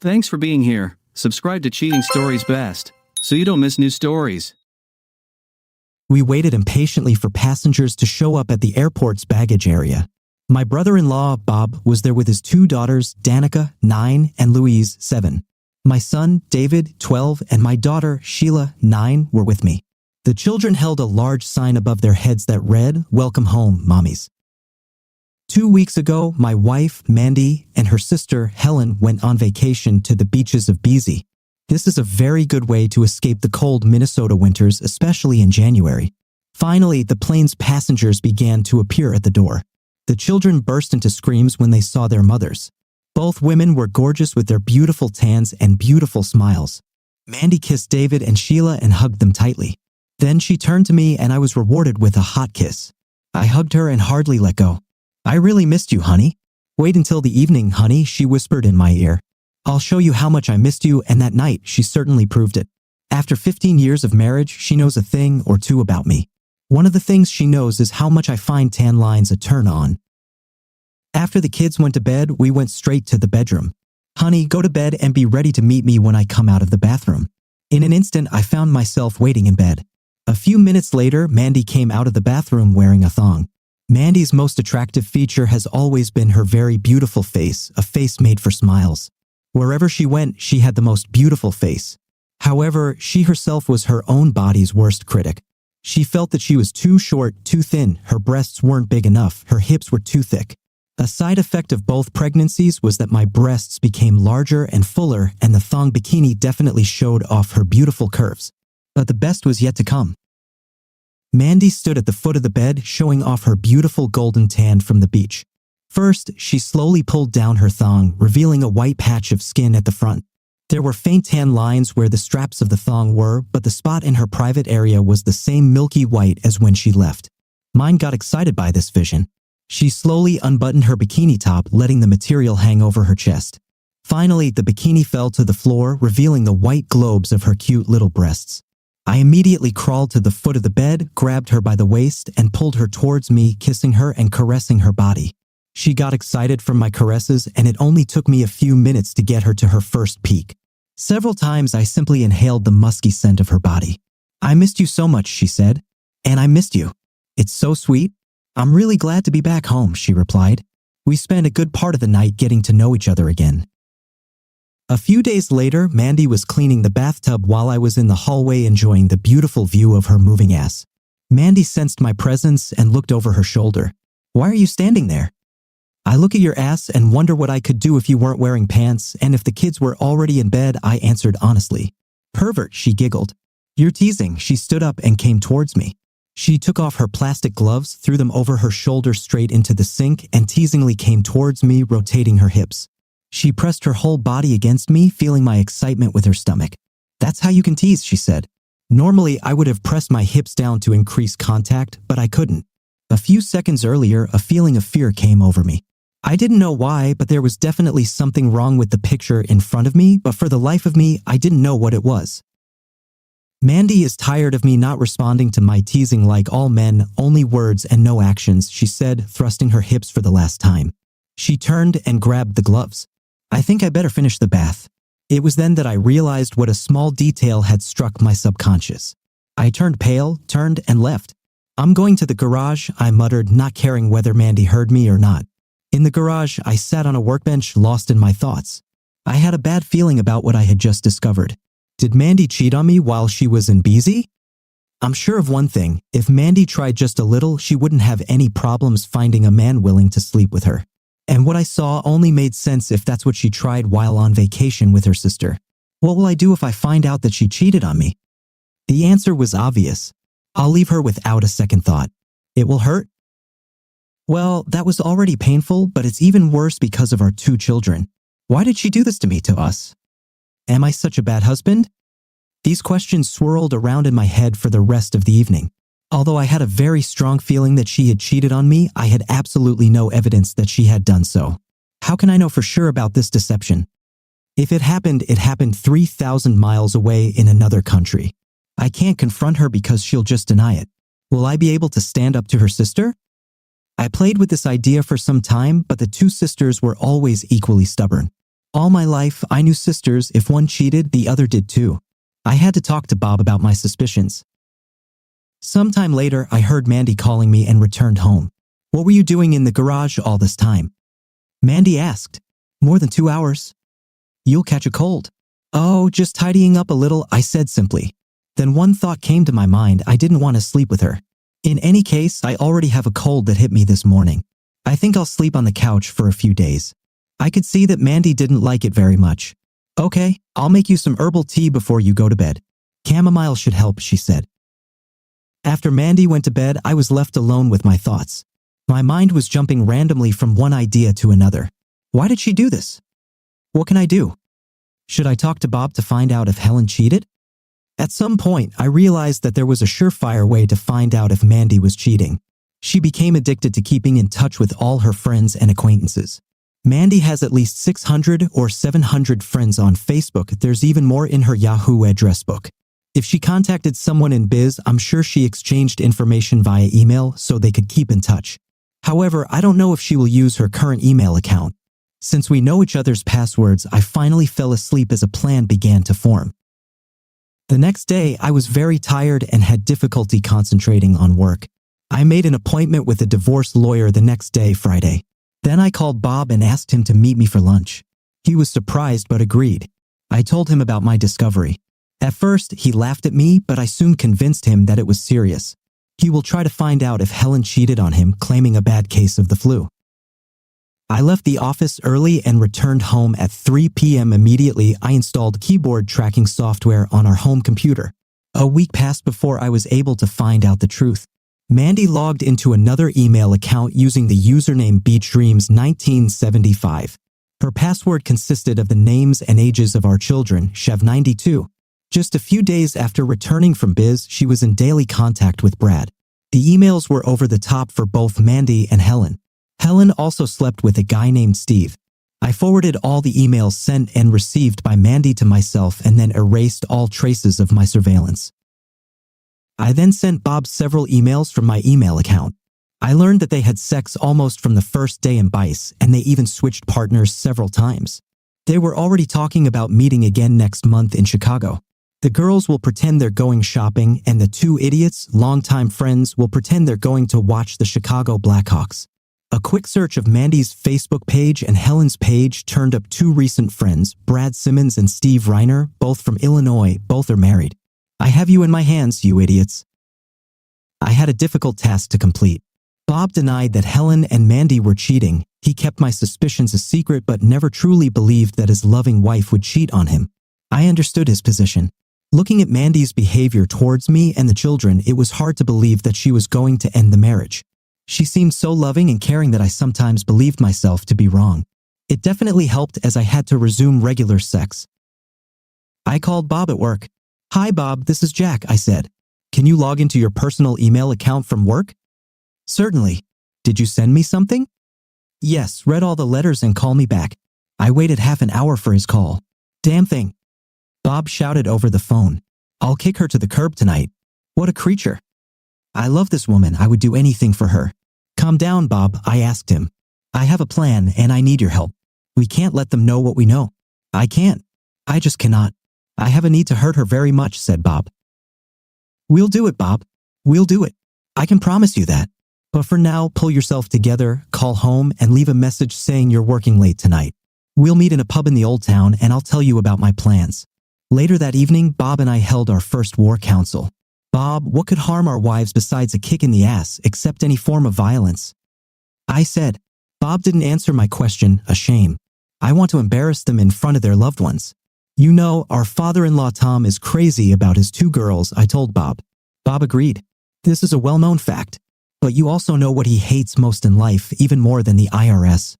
Thanks for being here. Subscribe to Cheating Stories Best, so you don't miss new stories. We waited impatiently for passengers to show up at the airport's baggage area. My brother-in-law, Bob, was there with his two daughters, Danica, 9, and Louise, 7. My son, David, 12, and my daughter, Sheila, 9, were with me. The children held a large sign above their heads that read, "Welcome home, mommies." 2 weeks ago, my wife, Mandy, and her sister, Helen, went on vacation to the beaches of BZ. This is a very good way to escape the cold Minnesota winters, especially in January. Finally, the plane's passengers began to appear at the door. The children burst into screams when they saw their mothers. Both women were gorgeous with their beautiful tans and beautiful smiles. Mandy kissed David and Sheila and hugged them tightly. Then she turned to me and I was rewarded with a hot kiss. I hugged her and hardly let go. "I really missed you, honey." "Wait until the evening, honey," she whispered in my ear. "I'll show you how much I missed you," and that night she certainly proved it. After 15 years of marriage, she knows a thing or two about me. One of the things she knows is how much I find tan lines a turn on. After the kids went to bed, we went straight to the bedroom. "Honey, go to bed and be ready to meet me when I come out of the bathroom." In an instant, I found myself waiting in bed. A few minutes later, Mandy came out of the bathroom wearing a thong. Mandy's most attractive feature has always been her very beautiful face, a face made for smiles. Wherever she went, she had the most beautiful face. However, she herself was her own body's worst critic. She felt that she was too short, too thin, her breasts weren't big enough, her hips were too thick. A side effect of both pregnancies was that my breasts became larger and fuller, and the thong bikini definitely showed off her beautiful curves. But the best was yet to come. Mandy stood at the foot of the bed, showing off her beautiful golden tan from the beach. First, she slowly pulled down her thong, revealing a white patch of skin at the front. There were faint tan lines where the straps of the thong were, but the spot in her private area was the same milky white as when she left. Mine got excited by this vision. She slowly unbuttoned her bikini top, letting the material hang over her chest. Finally, the bikini fell to the floor, revealing the white globes of her cute little breasts. I immediately crawled to the foot of the bed, grabbed her by the waist, and pulled her towards me, kissing her and caressing her body. She got excited from my caresses, and it only took me a few minutes to get her to her first peak. Several times I simply inhaled the musky scent of her body. "I missed you so much," she said. "And I missed you. It's so sweet." "I'm really glad to be back home," she replied. We spent a good part of the night getting to know each other again. A few days later, Mandy was cleaning the bathtub while I was in the hallway enjoying the beautiful view of her moving ass. Mandy sensed my presence and looked over her shoulder. "Why are you standing there?" "I look at your ass and wonder what I could do if you weren't wearing pants and if the kids were already in bed," I answered honestly. "Pervert," she giggled. "You're teasing." She stood up and came towards me. She took off her plastic gloves, threw them over her shoulder straight into the sink, and teasingly came towards me, rotating her hips. She pressed her whole body against me, feeling my excitement with her stomach. "That's how you can tease," she said. Normally, I would have pressed my hips down to increase contact, but I couldn't. A few seconds earlier, a feeling of fear came over me. I didn't know why, but there was definitely something wrong with the picture in front of me, but for the life of me, I didn't know what it was. "Mandy is tired of me not responding to my teasing like all men, only words and no actions," she said, thrusting her hips for the last time. She turned and grabbed the gloves. "I think I better finish the bath." It was then that I realized what a small detail had struck my subconscious. I turned pale, turned, and left. "I'm going to the garage," I muttered, not caring whether Mandy heard me or not. In the garage, I sat on a workbench, lost in my thoughts. I had a bad feeling about what I had just discovered. Did Mandy cheat on me while she was in BZ? I'm sure of one thing, if Mandy tried just a little, she wouldn't have any problems finding a man willing to sleep with her. And what I saw only made sense if that's what she tried while on vacation with her sister. What will I do if I find out that she cheated on me? The answer was obvious. I'll leave her without a second thought. It will hurt? Well, that was already painful, but it's even worse because of our 2 children. Why did she do this to me, to us? Am I such a bad husband? These questions swirled around in my head for the rest of the evening. Although I had a very strong feeling that she had cheated on me, I had absolutely no evidence that she had done so. How can I know for sure about this deception? If it happened 3,000 miles away in another country. I can't confront her because she'll just deny it. Will I be able to stand up to her sister? I played with this idea for some time, but the 2 sisters were always equally stubborn. All my life, I knew sisters. If one cheated, the other did too. I had to talk to Bob about my suspicions. Sometime later, I heard Mandy calling me and returned home. What were you doing in the garage all this time? Mandy asked. More than 2 hours. You'll catch a cold. Oh, just tidying up a little, I said simply. Then one thought came to my mind. I didn't want to sleep with her. In any case, I already have a cold that hit me this morning. I think I'll sleep on the couch for a few days. I could see that Mandy didn't like it very much. Okay, I'll make you some herbal tea before you go to bed. Chamomile should help, she said. After Mandy went to bed, I was left alone with my thoughts. My mind was jumping randomly from one idea to another. Why did she do this? What can I do? Should I talk to Bob to find out if Helen cheated? At some point, I realized that there was a surefire way to find out if Mandy was cheating. She became addicted to keeping in touch with all her friends and acquaintances. Mandy has at least 600 or 700 friends on Facebook. There's even more in her Yahoo address book. If she contacted someone in biz, I'm sure she exchanged information via email so they could keep in touch. However, I don't know if she will use her current email account. Since we know each other's passwords, I finally fell asleep as a plan began to form. The next day, I was very tired and had difficulty concentrating on work. I made an appointment with a divorce lawyer the next day, Friday. Then I called Bob and asked him to meet me for lunch. He was surprised but agreed. I told him about my discovery. At first, he laughed at me, but I soon convinced him that it was serious. He will try to find out if Helen cheated on him, claiming a bad case of the flu. I left the office early and returned home at 3 p.m. Immediately, I installed keyboard tracking software on our home computer. A week passed before I was able to find out the truth. Mandy logged into another email account using the username beachDreams1975. Her password consisted of the names and ages of our children, Chev92. Just a few days after returning from biz, she was in daily contact with Brad. The emails were over the top for both Mandy and Helen. Helen also slept with a guy named Steve. I forwarded all the emails sent and received by Mandy to myself and then erased all traces of my surveillance. I then sent Bob several emails from my email account. I learned that they had sex almost from the first day in Bice, and they even switched partners several times. They were already talking about meeting again next month in Chicago. The girls will pretend they're going shopping, and the two idiots, longtime friends, will pretend they're going to watch the Chicago Blackhawks. A quick search of Mandy's Facebook page and Helen's page turned up two recent friends, Brad Simmons and Steve Reiner, both from Illinois. Both are married. I have you in my hands, you idiots. I had a difficult task to complete. Bob denied that Helen and Mandy were cheating. He kept my suspicions a secret but never truly believed that his loving wife would cheat on him. I understood his position. Looking at Mandy's behavior towards me and the children, it was hard to believe that she was going to end the marriage. She seemed so loving and caring that I sometimes believed myself to be wrong. It definitely helped as I had to resume regular sex. I called Bob at work. Hi Bob, this is Jack, I said. Can you log into your personal email account from work? Certainly. Did you send me something? Yes, read all the letters and call me back. I waited half an hour for his call. Damn thing. Bob shouted over the phone. I'll kick her to the curb tonight. What a creature. I love this woman. I would do anything for her. Calm down, Bob, I asked him. I have a plan and I need your help. We can't let them know what we know. I can't. I just cannot. I have a need to hurt her very much, said Bob. We'll do it, Bob. We'll do it. I can promise you that. But for now, pull yourself together, call home, and leave a message saying you're working late tonight. We'll meet in a pub in the old town and I'll tell you about my plans. Later that evening, Bob and I held our first war council. Bob, what could harm our wives besides a kick in the ass, except any form of violence? I said. Bob didn't answer my question, a shame. I want to embarrass them in front of their loved ones. You know, our father-in-law Tom is crazy about his two girls, I told Bob. Bob agreed. This is a well-known fact. But you also know what he hates most in life, even more than the IRS.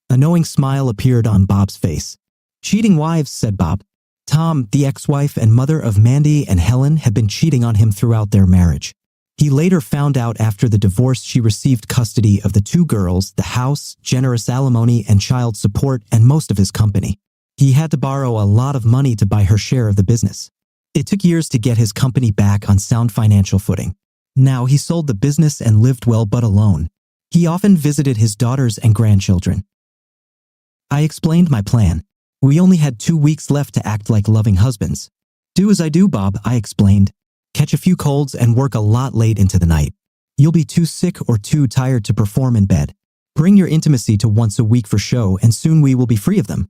A knowing smile appeared on Bob's face. Cheating wives, said Bob. Tom, the ex-wife and mother of Mandy and Helen, had been cheating on him throughout their marriage. He later found out after the divorce she received custody of the two girls, the house, generous alimony and child support, and most of his company. He had to borrow a lot of money to buy her share of the business. It took years to get his company back on sound financial footing. Now he sold the business and lived well but alone. He often visited his daughters and grandchildren. I explained my plan. We only had 2 weeks left to act like loving husbands. Do as I do, Bob, I explained. Catch a few colds and work a lot late into the night. You'll be too sick or too tired to perform in bed. Bring your intimacy to once a week for show and soon we will be free of them.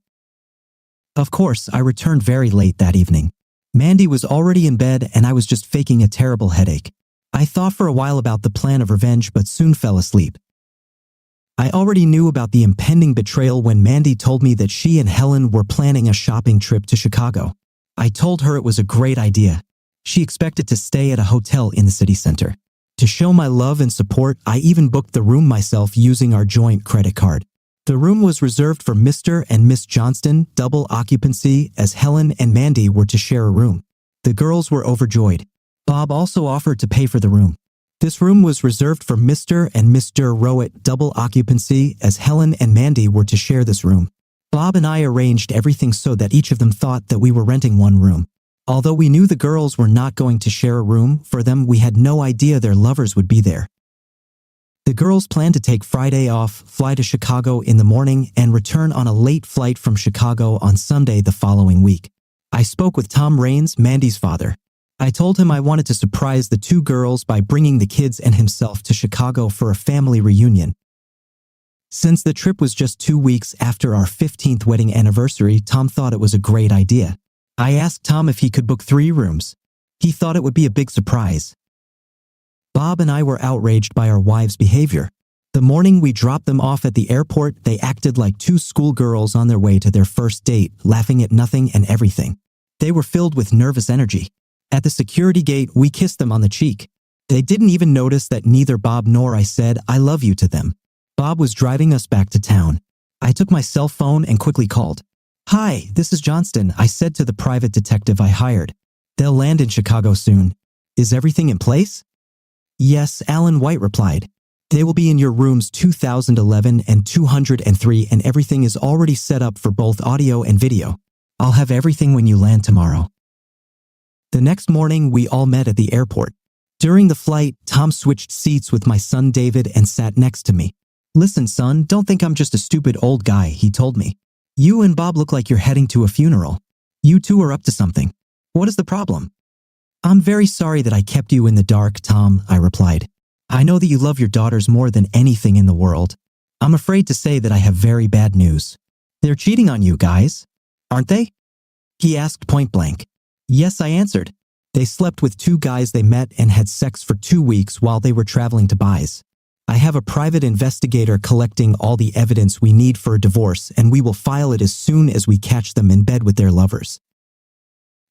Of course, I returned very late that evening. Mandy was already in bed and I was just faking a terrible headache. I thought for a while about the plan of revenge but soon fell asleep. I already knew about the impending betrayal when Mandy told me that she and Helen were planning a shopping trip to Chicago. I told her it was a great idea. She expected to stay at a hotel in the city center. To show my love and support, I even booked the room myself using our joint credit card. The room was reserved for Mr. and Miss Johnston, double occupancy, as Helen and Mandy were to share a room. The girls were overjoyed. Bob also offered to pay for the room. This room was reserved for Mr. and Mr. Rowett, double occupancy, as Helen and Mandy were to share this room. Bob and I arranged everything so that each of them thought that we were renting one room. Although we knew the girls were not going to share a room, for them we had no idea their lovers would be there. The girls planned to take Friday off, fly to Chicago in the morning, and return on a late flight from Chicago on Sunday the following week. I spoke with Tom Raines, Mandy's father. I told him I wanted to surprise the two girls by bringing the kids and himself to Chicago for a family reunion. Since the trip was just 2 weeks after our 15th wedding anniversary, Tom thought it was a great idea. I asked Tom if he could book 3 rooms. He thought it would be a big surprise. Bob and I were outraged by our wives' behavior. The morning we dropped them off at the airport, they acted like 2 schoolgirls on their way to their first date, laughing at nothing and everything. They were filled with nervous energy. At the security gate, we kissed them on the cheek. They didn't even notice that neither Bob nor I said, "I love you" to them. Bob was driving us back to town. I took my cell phone and quickly called. "Hi, this is Johnston," I said to the private detective I hired. "They'll land in Chicago soon. Is everything in place?" "Yes," Alan White replied. "They will be in your rooms 2011 and 203 and everything is already set up for both audio and video. I'll have everything when you land tomorrow." The next morning, we all met at the airport. During the flight, Tom switched seats with my son David and sat next to me. "Listen, son, don't think I'm just a stupid old guy," he told me. "You and Bob look like you're heading to a funeral. You two are up to something. What is the problem?" "I'm very sorry that I kept you in the dark, Tom," I replied. "I know that you love your daughters more than anything in the world. I'm afraid to say that I have very bad news. They're cheating on you, guys. Aren't they?" He asked point blank. "Yes," I answered. "They slept with 2 guys they met and had sex for 2 weeks while they were traveling to Dubai. I have a private investigator collecting all the evidence we need for a divorce, and we will file it as soon as we catch them in bed with their lovers."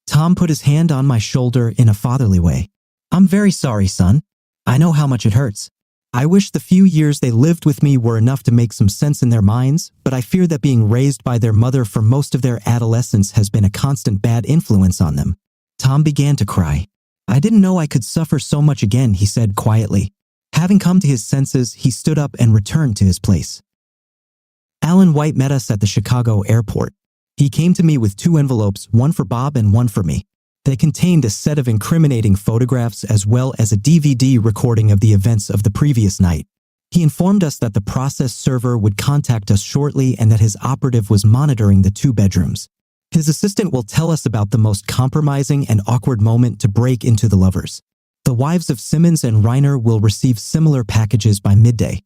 Tom put his hand on my shoulder in a fatherly way. "I'm very sorry, son. I know how much it hurts. I wish the few years they lived with me were enough to make some sense in their minds, but I fear that being raised by their mother for most of their adolescence has been a constant bad influence on them." Tom began to cry. "I didn't know I could suffer so much again," he said quietly. Having come to his senses, he stood up and returned to his place. Alan White met us at the Chicago airport. He came to me with 2 envelopes, one for Bob and one for me. They contained a set of incriminating photographs as well as a DVD recording of the events of the previous night. He informed us that the process server would contact us shortly and that his operative was monitoring the 2 bedrooms. His assistant will tell us about the most compromising and awkward moment to break into the lovers. The wives of Simmons and Reiner will receive similar packages by midday.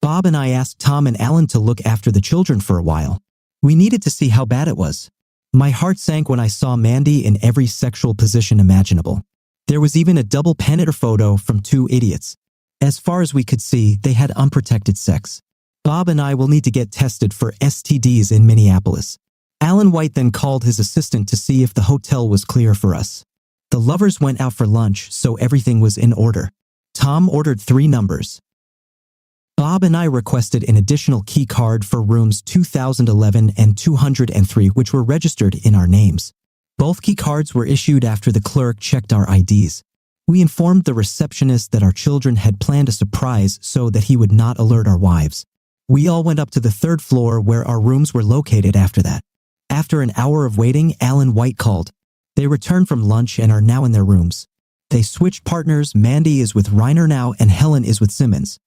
Bob and I asked Tom and Alan to look after the children for a while. We needed to see how bad it was. My heart sank when I saw Mandy in every sexual position imaginable. There was even a double penetrator photo from 2 idiots. As far as we could see, they had unprotected sex. Bob and I will need to get tested for STDs in Minneapolis. Alan White then called his assistant to see if the hotel was clear for us. The lovers went out for lunch, so everything was in order. Tom ordered 3 numbers. Bob and I requested an additional key card for rooms 2011 and 203, which were registered in our names. Both key cards were issued after the clerk checked our IDs. We informed the receptionist that our children had planned a surprise so that he would not alert our wives. We all went up to the 3rd floor where our rooms were located after that. After an hour of waiting, Alan White called. They returned from lunch and are now in their rooms. They switched partners. Mandy is with Reiner now and Helen is with Simmons.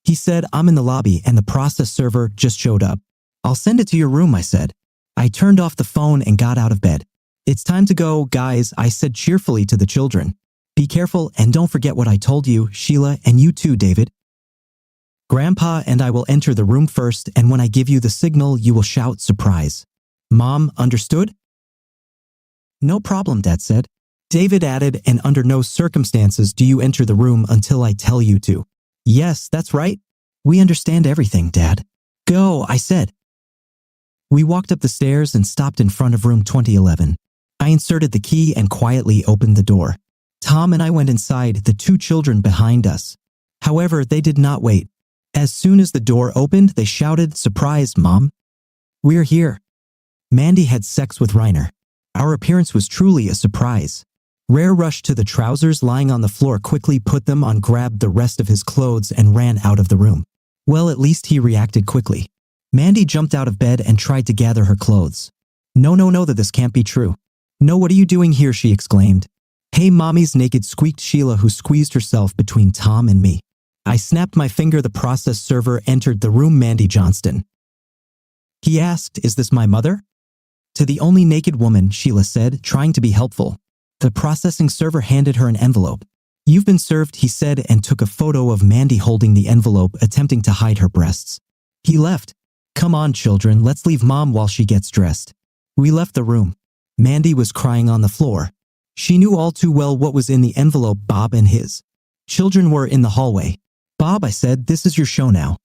He said, "I'm in the lobby," and the process server just showed up. I'll send it to your room, I said. I turned off the phone and got out of bed. It's time to go, guys, I said cheerfully to the children. Be careful and don't forget what I told you, Sheila, and you too, David. Grandpa and I will enter the room first, and when I give you the signal, you will shout surprise. Mom, understood? No problem, Dad said. David added, and under no circumstances do you enter the room until I tell you to. Yes, that's right. We understand everything, Dad. Go, I said. We walked up the stairs and stopped in front of room 2011. I inserted the key and quietly opened the door. Tom and I went inside, the two children behind us. However, they did not wait. As soon as the door opened, they shouted, "Surprise, Mom! We're here." Mandy had sex with Reiner. Our appearance was truly a surprise. Rare rushed to the trousers lying on the floor, quickly put them on, grabbed the rest of his clothes, and ran out of the room. Well, at least he reacted quickly. Mandy jumped out of bed and tried to gather her clothes. No, that this can't be true. No, what are you doing here? She exclaimed. Hey, Mommy's naked, squeaked Sheila, who squeezed herself between Tom and me. I snapped my finger. The process server entered the room. Mandy Johnston. He asked, "Is this my mother?" To the only naked woman, Sheila said, trying to be helpful. The processing server handed her an envelope. "You've been served," he said, and took a photo of Mandy holding the envelope, attempting to hide her breasts. He left. Come on, children, let's leave Mom while she gets dressed. We left the room. Mandy was crying on the floor. She knew all too well what was in the envelope. Bob and his children were in the hallway. "Bob," I said, "this is your show now."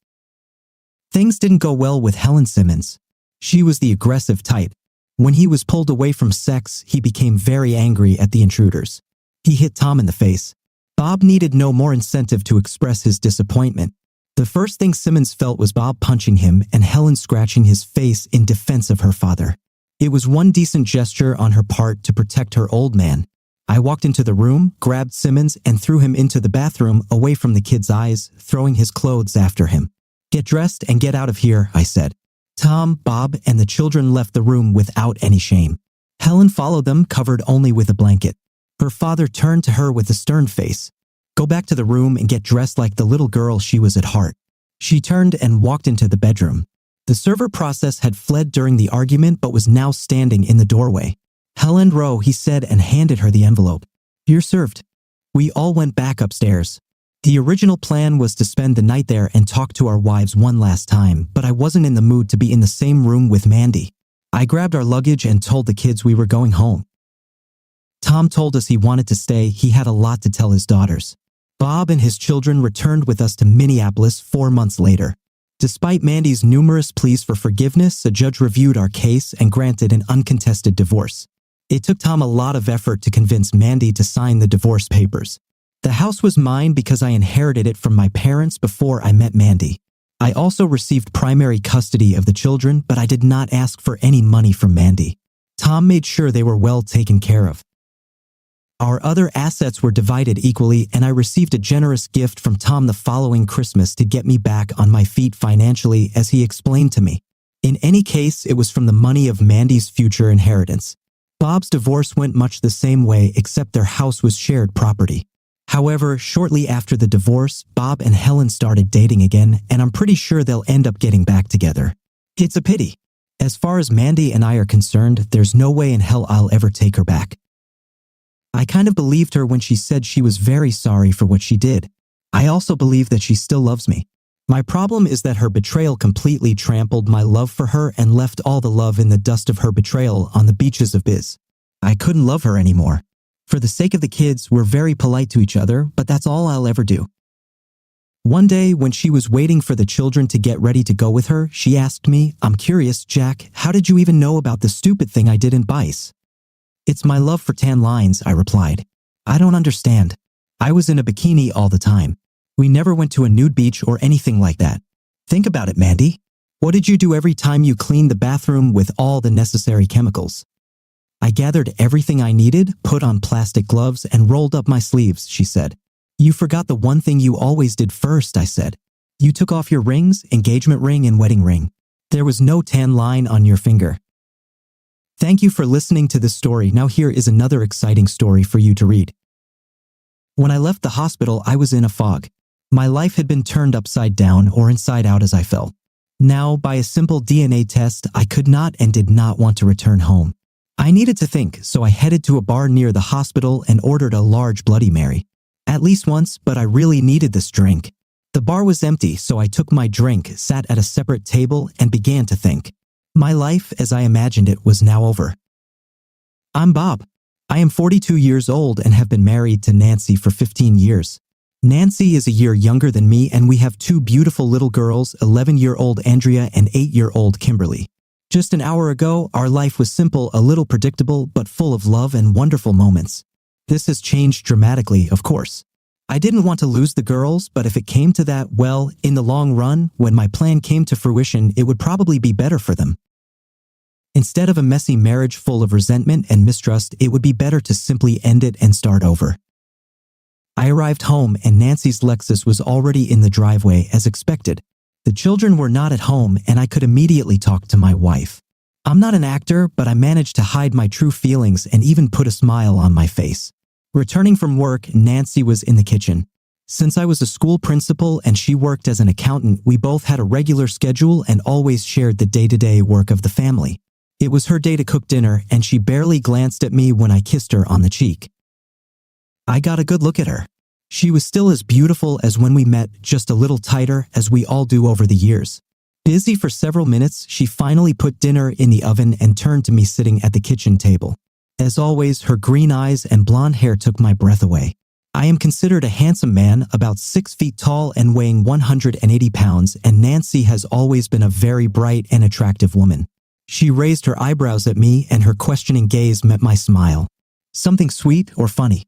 Things didn't go well with Helen Simmons. She was the aggressive type. When he was pulled away from sex, he became very angry at the intruders. He hit Tom in the face. Bob needed no more incentive to express his disappointment. The first thing Simmons felt was Bob punching him and Helen scratching his face in defense of her father. It was one decent gesture on her part to protect her old man. I walked into the room, grabbed Simmons, and threw him into the bathroom, away from the kid's eyes, throwing his clothes after him. "Get dressed and get out of here," I said. Tom, Bob, and the children left the room without any shame. Helen followed them, covered only with a blanket. Her father turned to her with a stern face. "Go back to the room and get dressed like the little girl she was at heart." She turned and walked into the bedroom. The server process had fled during the argument but was now standing in the doorway. "Helen Rowe," he said, and handed her the envelope. "You're served." We all went back upstairs. The original plan was to spend the night there and talk to our wives one last time, but I wasn't in the mood to be in the same room with Mandy. I grabbed our luggage and told the kids we were going home. Tom told us he wanted to stay. He had a lot to tell his daughters. Bob and his children returned with us to Minneapolis 4 months later. Despite Mandy's numerous pleas for forgiveness, a judge reviewed our case and granted an uncontested divorce. It took Tom a lot of effort to convince Mandy to sign the divorce papers. The house was mine because I inherited it from my parents before I met Mandy. I also received primary custody of the children, but I did not ask for any money from Mandy. Tom made sure they were well taken care of. Our other assets were divided equally, and I received a generous gift from Tom the following Christmas to get me back on my feet financially, as he explained to me. In any case, it was from the money of Mandy's future inheritance. Bob's divorce went much the same way, except their house was shared property. However, shortly after the divorce, Bob and Helen started dating again, and I'm pretty sure they'll end up getting back together. It's a pity. As far as Mandy and I are concerned, there's no way in hell I'll ever take her back. I kind of believed her when she said she was very sorry for what she did. I also believe that she still loves me. My problem is that her betrayal completely trampled my love for her and left all the love in the dust of her betrayal on the beaches of Biz. I couldn't love her anymore. For the sake of the kids, we're very polite to each other, but that's all I'll ever do. One day, when she was waiting for the children to get ready to go with her, she asked me, "I'm curious, Jack, how did you even know about the stupid thing I did in Bice?" "It's my love for tan lines," I replied. "I don't understand. I was in a bikini all the time. We never went to a nude beach or anything like that. Think about it, Mandy. What did you do every time you cleaned the bathroom with all the necessary chemicals?" "I gathered everything I needed, put on plastic gloves, and rolled up my sleeves," she said. "You forgot the one thing you always did first," I said. "You took off your rings, engagement ring and wedding ring. There was no tan line on your finger." Thank you for listening to this story. Now here is another exciting story for you to read. When I left the hospital, I was in a fog. My life had been turned upside down or inside out, as I felt. Now, by a simple DNA test, I could not and did not want to return home. I needed to think, so I headed to a bar near the hospital and ordered a large Bloody Mary. At least once, but I really needed this drink. The bar was empty, so I took my drink, sat at a separate table, and began to think. My life, as I imagined it, was now over. I'm Bob. I am 42 years old and have been married to Nancy for 15 years. Nancy is a year younger than me, and we have two beautiful little girls, 11-year-old Andrea and 8-year-old Kimberly. Just an hour ago, our life was simple, a little predictable, but full of love and wonderful moments. This has changed dramatically, of course. I didn't want to lose the girls, but if it came to that, well, in the long run, when my plan came to fruition, it would probably be better for them. Instead of a messy marriage full of resentment and mistrust, it would be better to simply end it and start over. I arrived home and Nancy's Lexus was already in the driveway as expected. The children were not at home and I could immediately talk to my wife. I'm not an actor, but I managed to hide my true feelings and even put a smile on my face. Returning from work, Nancy was in the kitchen. Since I was a school principal and she worked as an accountant, we both had a regular schedule and always shared the day-to-day work of the family. It was her day to cook dinner and she barely glanced at me when I kissed her on the cheek. I got a good look at her. She was still as beautiful as when we met, just a little tighter, as we all do over the years. Busy for several minutes, she finally put dinner in the oven and turned to me sitting at the kitchen table. As always, her green eyes and blonde hair took my breath away. I am considered a handsome man, about 6 feet tall and weighing 180 pounds, and Nancy has always been a very bright and attractive woman. She raised her eyebrows at me and her questioning gaze met my smile. Something sweet or funny?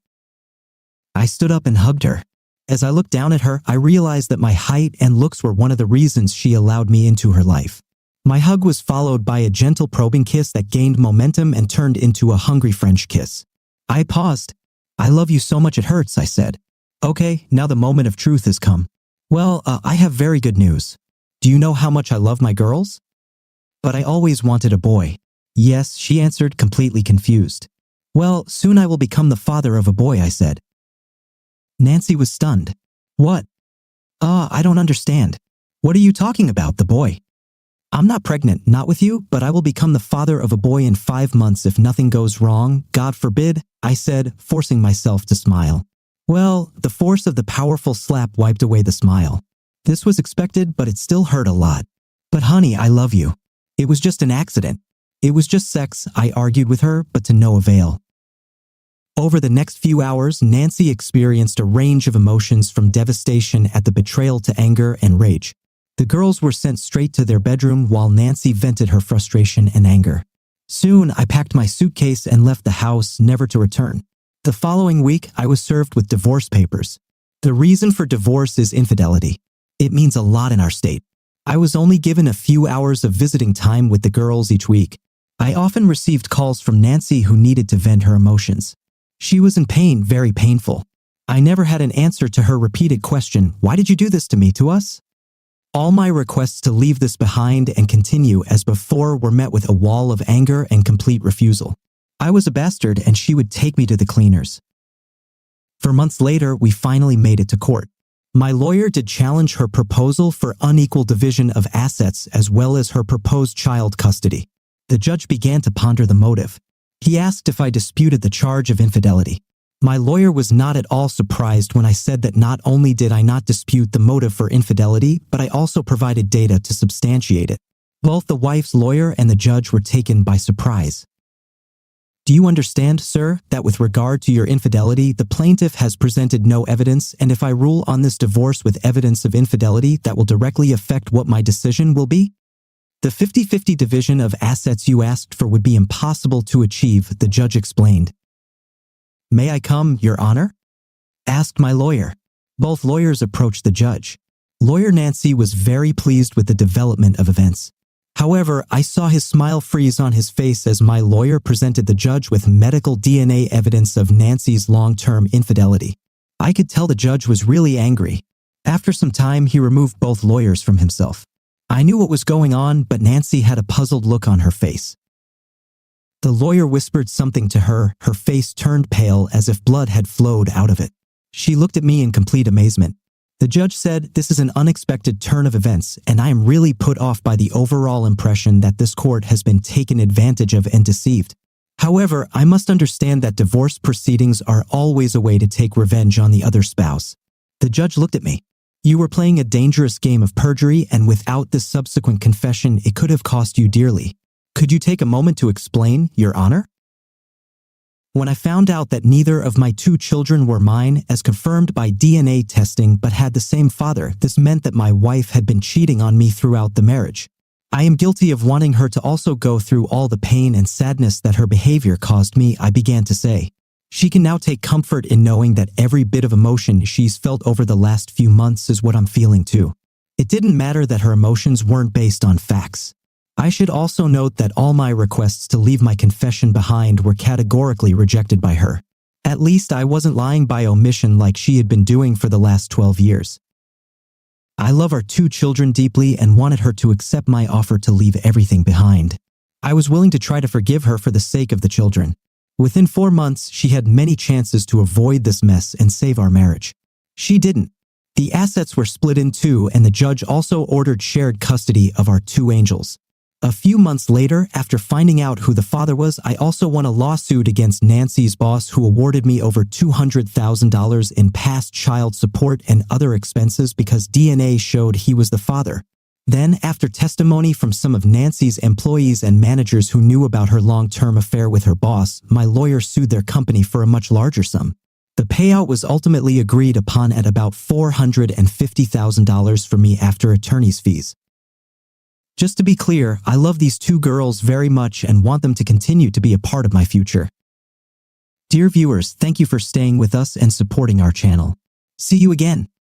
I stood up and hugged her. As I looked down at her, I realized that my height and looks were one of the reasons she allowed me into her life. My hug was followed by a gentle probing kiss that gained momentum and turned into a hungry French kiss. I paused. "I love you so much it hurts," I said. "Okay, now the moment of truth has come. Well, I have very good news. Do you know how much I love my girls?" "But I always wanted a boy." "Yes," she answered, completely confused. "Well, soon I will become the father of a boy," I said. Nancy was stunned. "What?" I don't understand. What are you talking about, the boy?" "I'm not pregnant, not with you, but I will become the father of a boy in 5 months if nothing goes wrong, God forbid," I said, forcing myself to smile. Well, the force of the powerful slap wiped away the smile. This was expected, but it still hurt a lot. "But honey, I love you. It was just an accident. It was just sex," I argued with her, but to no avail. Over the next few hours, Nancy experienced a range of emotions from devastation at the betrayal to anger and rage. The girls were sent straight to their bedroom while Nancy vented her frustration and anger. Soon, I packed my suitcase and left the house, never to return. The following week, I was served with divorce papers. The reason for divorce is infidelity. It means a lot in our state. I was only given a few hours of visiting time with the girls each week. I often received calls from Nancy who needed to vent her emotions. She was in pain, very painful. I never had an answer to her repeated question, "Why did you do this to me, to us?" All my requests to leave this behind and continue as before were met with a wall of anger and complete refusal. I was a bastard and she would take me to the cleaners. For months later, we finally made it to court. My lawyer did challenge her proposal for unequal division of assets as well as her proposed child custody. The judge began to ponder the motive. He asked if I disputed the charge of infidelity. My lawyer was not at all surprised when I said that not only did I not dispute the motive for infidelity, but I also provided data to substantiate it. Both the wife's lawyer and the judge were taken by surprise. "Do you understand, sir, that with regard to your infidelity, the plaintiff has presented no evidence, and if I rule on this divorce with evidence of infidelity, that will directly affect what my decision will be? The 50-50 division of assets you asked for would be impossible to achieve," the judge explained. "May I come, Your Honor?" asked my lawyer. Both lawyers approached the judge. Lawyer Nancy was very pleased with the development of events. However, I saw his smile freeze on his face as my lawyer presented the judge with medical DNA evidence of Nancy's long-term infidelity. I could tell the judge was really angry. After some time, he removed both lawyers from himself. I knew what was going on, but Nancy had a puzzled look on her face. The lawyer whispered something to her. Her face turned pale as if blood had flowed out of it. She looked at me in complete amazement. The judge said, "This is an unexpected turn of events, and I am really put off by the overall impression that this court has been taken advantage of and deceived. However, I must understand that divorce proceedings are always a way to take revenge on the other spouse." The judge looked at me. "You were playing a dangerous game of perjury, and without this subsequent confession, it could have cost you dearly. Could you take a moment to explain, Your Honor?" When I found out that neither of my 2 children were mine, as confirmed by DNA testing, but had the same father, this meant that my wife had been cheating on me throughout the marriage. I am guilty of wanting her to also go through all the pain and sadness that her behavior caused me, I began to say. She can now take comfort in knowing that every bit of emotion she's felt over the last few months is what I'm feeling too. It didn't matter that her emotions weren't based on facts. I should also note that all my requests to leave my confession behind were categorically rejected by her. At least I wasn't lying by omission like she had been doing for the last 12 years. I love our 2 children deeply and wanted her to accept my offer to leave everything behind. I was willing to try to forgive her for the sake of the children. Within 4 months, she had many chances to avoid this mess and save our marriage. She didn't. The assets were split in 2, and the judge also ordered shared custody of our 2 angels. A few months later, after finding out who the father was, I also won a lawsuit against Nancy's boss, who awarded me over $200,000 in past child support and other expenses because DNA showed he was the father. Then, after testimony from some of Nancy's employees and managers who knew about her long-term affair with her boss, my lawyer sued their company for a much larger sum. The payout was ultimately agreed upon at about $450,000 for me after attorney's fees. Just to be clear, I love these 2 girls very much and want them to continue to be a part of my future. Dear viewers, thank you for staying with us and supporting our channel. See you again.